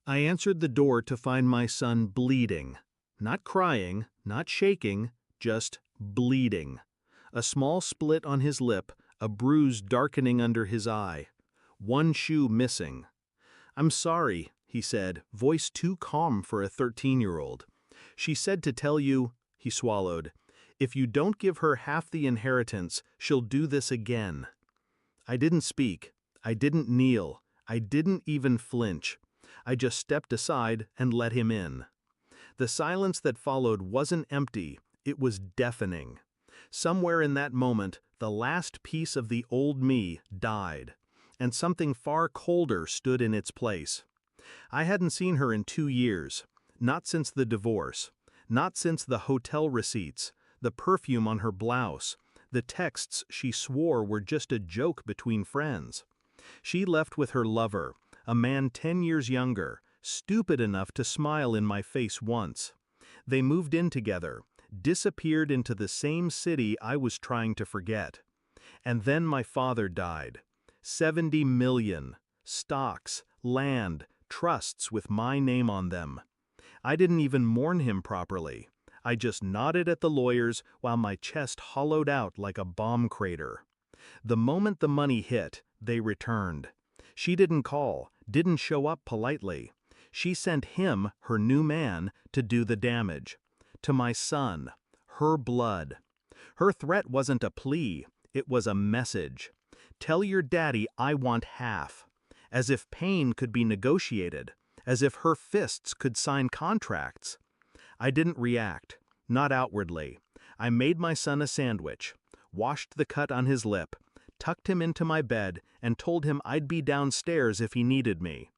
I answered the door to find my son bleeding. Not crying, not shaking, just bleeding. A small split on his lip, a bruise darkening under his eye. One shoe missing. "I'm sorry," he said, voice too calm for a 13-year-old. "She said to tell you," he swallowed, "if you don't give her half the inheritance, she'll do this again." I didn't speak. I didn't kneel. I didn't even flinch. I just stepped aside and let him in. The silence that followed wasn't empty, it was deafening. Somewhere in that moment, the last piece of the old me died, and something far colder stood in its place. I hadn't seen her in 2 years, not since the divorce, not since the hotel receipts, the perfume on her blouse, the texts she swore were just a joke between friends. She left with her lover, a man 10 years younger, stupid enough to smile in my face once. They moved in together, disappeared into the same city I was trying to forget. And then my father died. 70 million. Stocks, land, trusts with my name on them. I didn't even mourn him properly. I just nodded at the lawyers while my chest hollowed out like a bomb crater. The moment the money hit, they returned. She didn't call, didn't show up politely. She sent him, her new man, to do the damage. To my son, her blood. Her threat wasn't a plea, it was a message. Tell your daddy I want half. As if pain could be negotiated, as if her fists could sign contracts. I didn't react, not outwardly. I made my son a sandwich, washed the cut on his lip, tucked him into my bed, and told him I'd be downstairs if he needed me.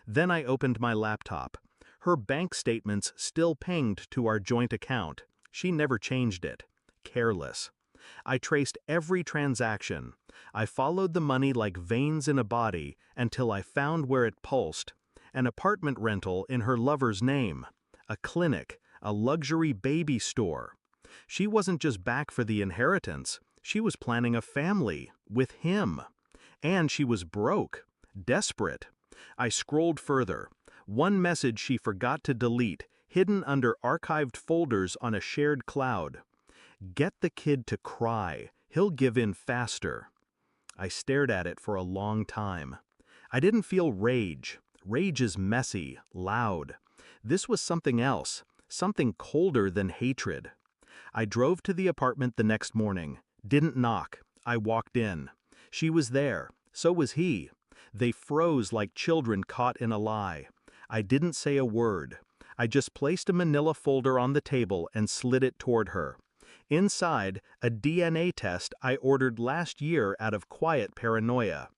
Then I opened my laptop. Her bank statements still pinged to our joint account. She never changed it. Careless. I traced every transaction. I followed the money like veins in a body until I found where it pulsed. An apartment rental in her lover's name. A clinic. A luxury baby store. She wasn't just back for the inheritance. She was planning a family. With him. And she was broke. Desperate. I scrolled further. One message she forgot to delete, hidden under archived folders on a shared cloud. "Get the kid to cry. He'll give in faster." I stared at it for a long time. I didn't feel rage. Rage is messy, loud. This was something else, something colder than hatred. I drove to the apartment the next morning. Didn't knock. I walked in. She was there. So was he. They froze like children caught in a lie. I didn't say a word. I just placed a manila folder on the table and slid it toward her. Inside, a DNA test I ordered last year out of quiet paranoia.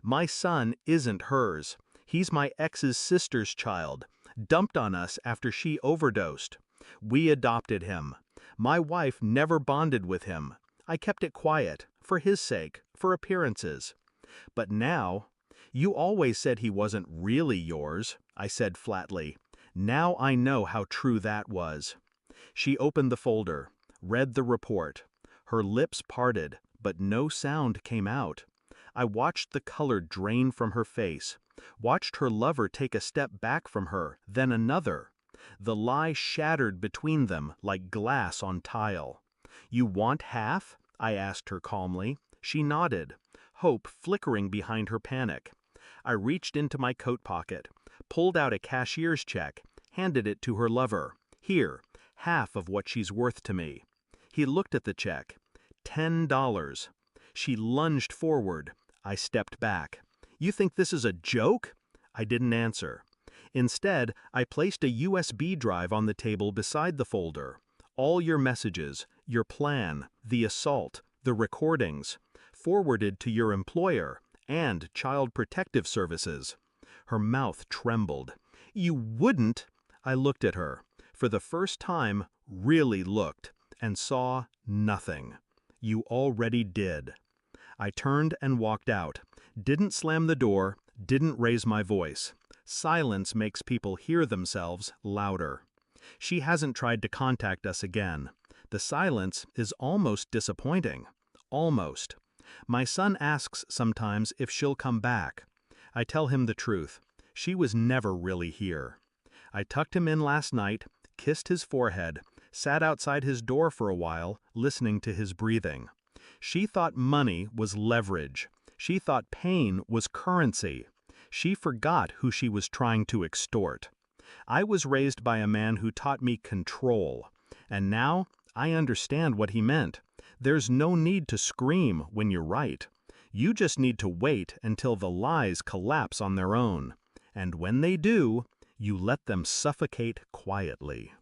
My son isn't hers. He's my ex's sister's child, dumped on us after she overdosed. We adopted him. My wife never bonded with him. I kept it quiet, for his sake, for appearances. But now, "You always said he wasn't really yours," I said flatly. Now I know how true that was. She opened the folder, read the report. Her lips parted, but no sound came out. I watched the color drain from her face, watched her lover take a step back from her, then another. The lie shattered between them like glass on tile. "You want half?" I asked her calmly. She nodded, hope flickering behind her panic. I reached into my coat pocket, pulled out a cashier's check, handed it to her lover. "Here, half of what she's worth to me." He looked at the check. $10. She lunged forward. I stepped back. "You think this is a joke?" I didn't answer. Instead, I placed a USB drive on the table beside the folder. All your messages, your plan, the assault, the recordings, forwarded to your employer and Child Protective Services. Her mouth trembled. "You wouldn't?" I looked at her. For the first time, really looked, and saw nothing. "You already did." I turned and walked out. Didn't slam the door, didn't raise my voice. Silence makes people hear themselves louder. She hasn't tried to contact us again. The silence is almost disappointing. Almost. My son asks sometimes if she'll come back. I tell him the truth. She was never really here. I tucked him in last night, kissed his forehead, sat outside his door for a while, listening to his breathing. She thought money was leverage. She thought pain was currency. She forgot who she was trying to extort. I was raised by a man who taught me control, and now I understand what he meant. There's no need to scream when you're right. You just need to wait until the lies collapse on their own. And when they do, you let them suffocate quietly.